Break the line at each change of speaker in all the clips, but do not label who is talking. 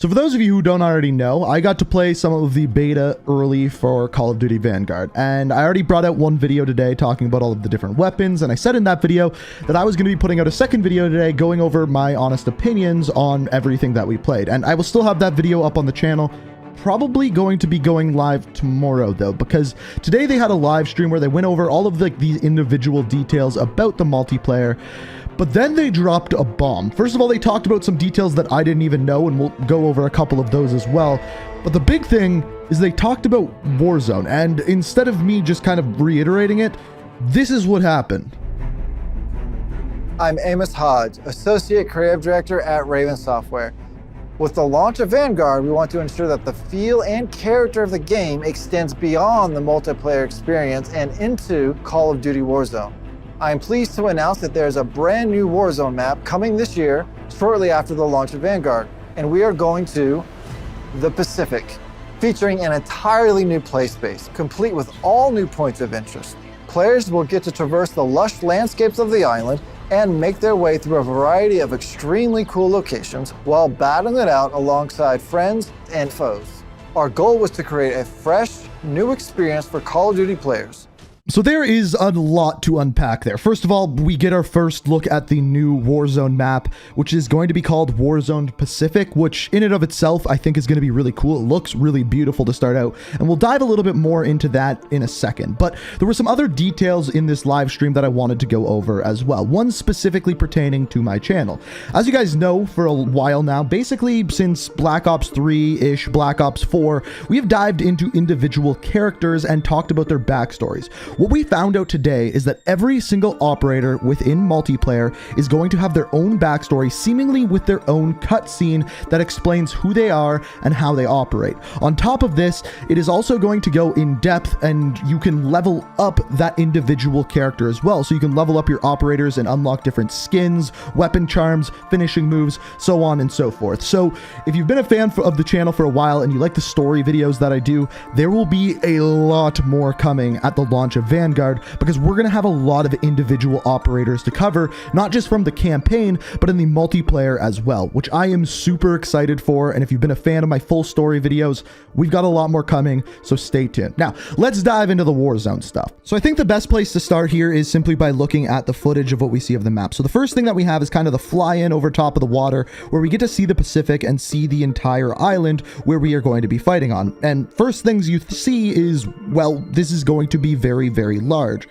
So for those of you who don't already know, I got to play some of the beta early for Call of Duty Vanguard, and I already brought out one video today talking about all of the different weapons, and I said in that video that I was going to be putting out a second video today going over my honest opinions on everything that we played, and I will still have that video up on the channel. Probably going to be going live tomorrow though, because today they had a live stream where they went over all of the individual details about the multiplayer. But then they dropped a bomb. First of all, they talked about some details that I didn't even know, and we'll go over a couple of those as well. But the big thing is they talked about Warzone, and instead of me just kind of reiterating it, this is what happened.
I'm Amos Hodge, Associate Creative Director at Raven Software. With the launch of Vanguard, we want to ensure that the feel and character of the game extends beyond the multiplayer experience and into Call of Duty Warzone. I am pleased to announce that there is a brand new Warzone map coming this year, shortly after the launch of Vanguard, and we are going to the Pacific, featuring an entirely new play space, complete with all new points of interest. Players will get to traverse the lush landscapes of the island and make their way through a variety of extremely cool locations while battling it out alongside friends and foes. Our goal was to create a fresh, new experience for Call of Duty players.
So there is a lot to unpack there. First of all, we get our first look at the new Warzone map, which is going to be called Warzone Pasific, which in and of itself, I think is going to be really cool. It looks really beautiful to start out, and we'll dive a little bit more into that in a second. But there were some other details in this live stream that I wanted to go over as well, one specifically pertaining to my channel. As you guys know, for a while now, basically since Black Ops 3-ish, Black Ops 4, we have dived into individual characters and talked about their backstories. What we found out today is that every single operator within multiplayer is going to have their own backstory, seemingly with their own cutscene that explains who they are and how they operate. On top of this, it is also going to go in depth, and you can level up that individual character as well. So you can level up your operators and unlock different skins, weapon charms, finishing moves, so on and so forth. So if you've been a fan of the channel for a while and you like the story videos that I do, there will be a lot more coming at the launch of Vanguard, because we're going to have a lot of individual operators to cover, not just from the campaign, but in the multiplayer as well, which I am super excited for. And if you've been a fan of my full story videos, we've got a lot more coming, so stay tuned. Now, let's dive into the Warzone stuff. So I think the best place to start here is simply by looking at the footage of what we see of the map. So the first thing that we have is kind of the fly-in over top of the water, where we get to see the Pacific and see the entire island where we are going to be fighting on. And first things you see is, well, this is going to be very, very large.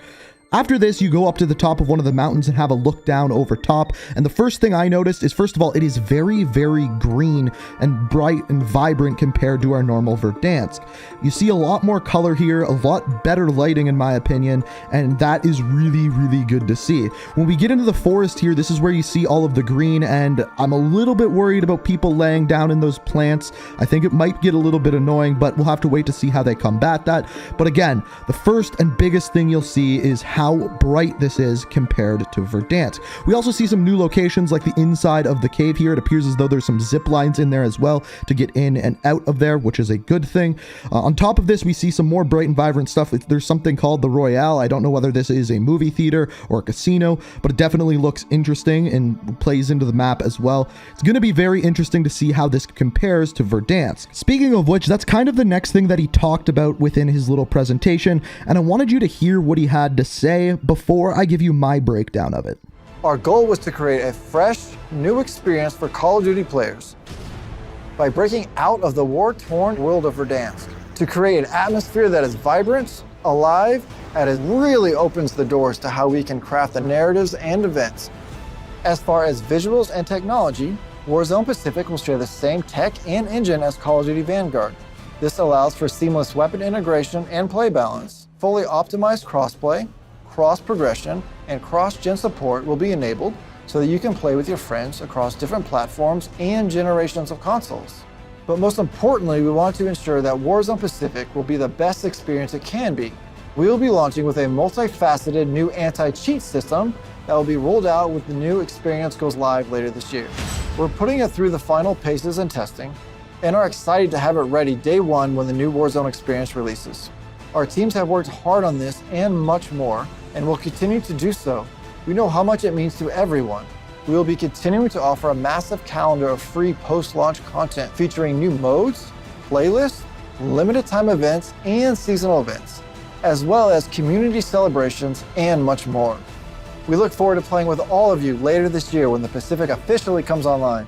After this, you go up to the top of one of the mountains and have a look down over top. And the first thing I noticed is, first of all, it is very, very green and bright and vibrant compared to our normal Verdansk. You see a lot more color here, a lot better lighting in my opinion, and that is really, really good to see. When we get into the forest here, this is where you see all of the green, and I'm a little bit worried about people laying down in those plants. I think it might get a little bit annoying, but we'll have to wait to see how they combat that. But again, the first and biggest thing you'll see is how bright this is compared to Verdansk. We also see some new locations like the inside of the cave here. It appears as though there's some zip lines in there as well to get in and out of there, which is a good thing. On top of this, we see some more bright and vibrant stuff. There's something called the Royale. I don't know whether this is a movie theater or a casino, but it definitely looks interesting and plays into the map as well. It's going to be very interesting to see how this compares to Verdansk. Speaking of which, that's kind of the next thing that he talked about within his little presentation, and I wanted you to hear what he had to say before I give you my breakdown of it.
Our goal was to create a fresh, new experience for Call of Duty players by breaking out of the war-torn world of Verdansk to create an atmosphere that is vibrant, alive, and it really opens the doors to how we can craft the narratives and events. As far as visuals and technology, Warzone Pacific will share the same tech and engine as Call of Duty Vanguard. This allows for seamless weapon integration and play balance. Fully optimized crossplay, cross-progression, and cross-gen support will be enabled so that you can play with your friends across different platforms and generations of consoles. But most importantly, we want to ensure that Warzone Pacific will be the best experience it can be. We will be launching with a multifaceted new anti-cheat system that will be rolled out when the new experience goes live later this year. We're putting it through the final paces and testing, and are excited to have it ready day one when the new Warzone experience releases. Our teams have worked hard on this and much more, and will continue to do so. We know how much it means to everyone. we will be continuing to offer a massive calendar of free post-launch content featuring new modes, playlists, limited time events, and seasonal events, as well as community celebrations and much more. We look forward to playing with all of you later this year when the Pacific officially comes online.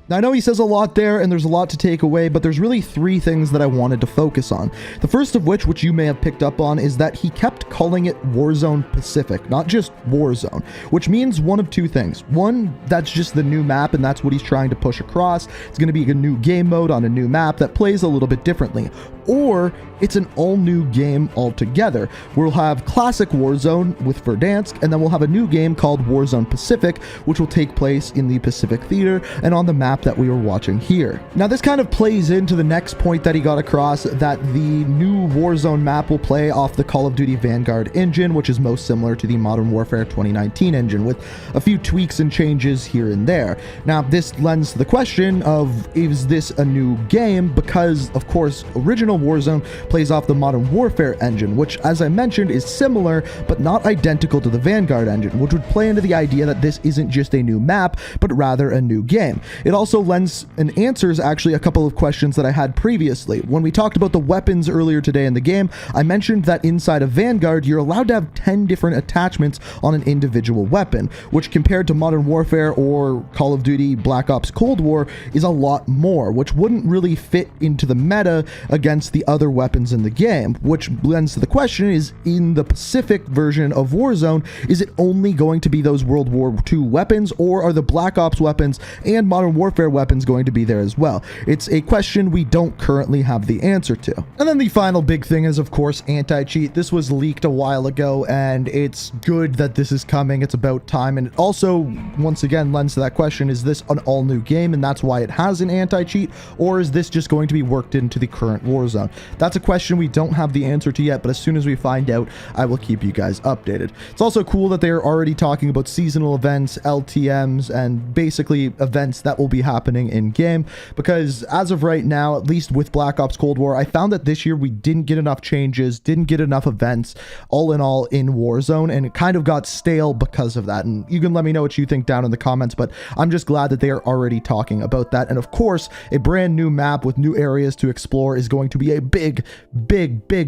Now, I know he says a lot there, and there's a lot to take away, but there's really three things that I wanted to focus on. The first of which you may have picked up on, is that he kept calling it Warzone Pacific, not just Warzone, which means one of two things. One, that's just the new map, and that's what he's trying to push across. It's going to be a new game mode on a new map that plays a little bit differently. Or it's an all-new game altogether. We'll have classic Warzone with Verdansk, and then we'll have a new game called Warzone Pacific, which will take place in the Pacific Theater and on the map that we were watching here. Now, this kind of plays into the next point that he got across, that the new Warzone map will play off the Call of Duty Vanguard engine, which is most similar to the Modern Warfare 2019 engine, with a few tweaks and changes here and there. Now, this lends to the question of, is this a new game? Because, of course, original Warzone plays off the Modern Warfare engine, which, as I mentioned, is similar but not identical to the Vanguard engine, which would play into the idea that this isn't just a new map, but rather a new game. It also lends and answers actually a couple of questions that I had previously. When we talked about the weapons earlier today in the game, I mentioned that inside of Vanguard, you're allowed to have 10 different attachments on an individual weapon, which compared to Modern Warfare or Call of Duty Black Ops Cold War is a lot more, which wouldn't really fit into the meta against the other weapons in the game, which lends to the question, is in the Pacific version of Warzone, is it only going to be those World War II weapons, or are the Black Ops weapons and Modern Warfare weapons going to be there as well? It's a question we don't currently have the answer to. And then the final big thing is, of course, anti-cheat. This was leaked a while ago, and it's good that this is coming. It's about time. And it also, once again, lends to that question, is this an all-new game and that's why it has an anti-cheat, or is this just going to be worked into the current Warzone? That's a question we don't have the answer to yet, but as soon as we find out, I will keep you guys updated. It's also cool that they're already talking about seasonal events, LTMs, and basically events that will be happening in game, because as of right now, at least with Black Ops Cold War, I found that this year we didn't get enough changes, didn't get enough events, all in all, in Warzone, and it kind of got stale because of that. And you can let me know what you think down in the comments, but I'm just glad that they are already talking about that. And of course, a brand new map with new areas to explore is going to be a big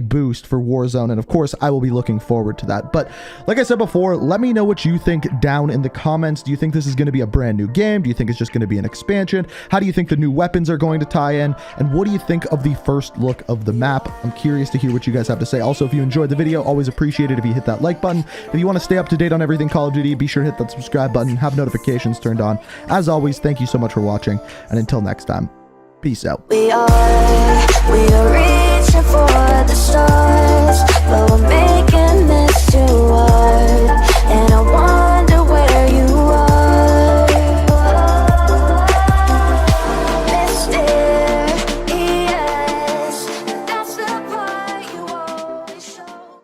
boost for Warzone, and of course I will be looking forward to that. But like I said before, let me know what you think down in the comments. Do you think this is going to be a brand new game? Do you think it's just going to be an expansion? How do you think the new weapons are going to tie in? And what do you think of the first look of the map? I'm curious to hear what you guys have to say. Also, if you enjoyed the video, always appreciate it if you hit that like button. If you want to stay up to date on everything Call of Duty, be sure to hit that subscribe button, have notifications turned on. As always, thank you so much for watching, and until next time, peace out.
We are reaching for the stars.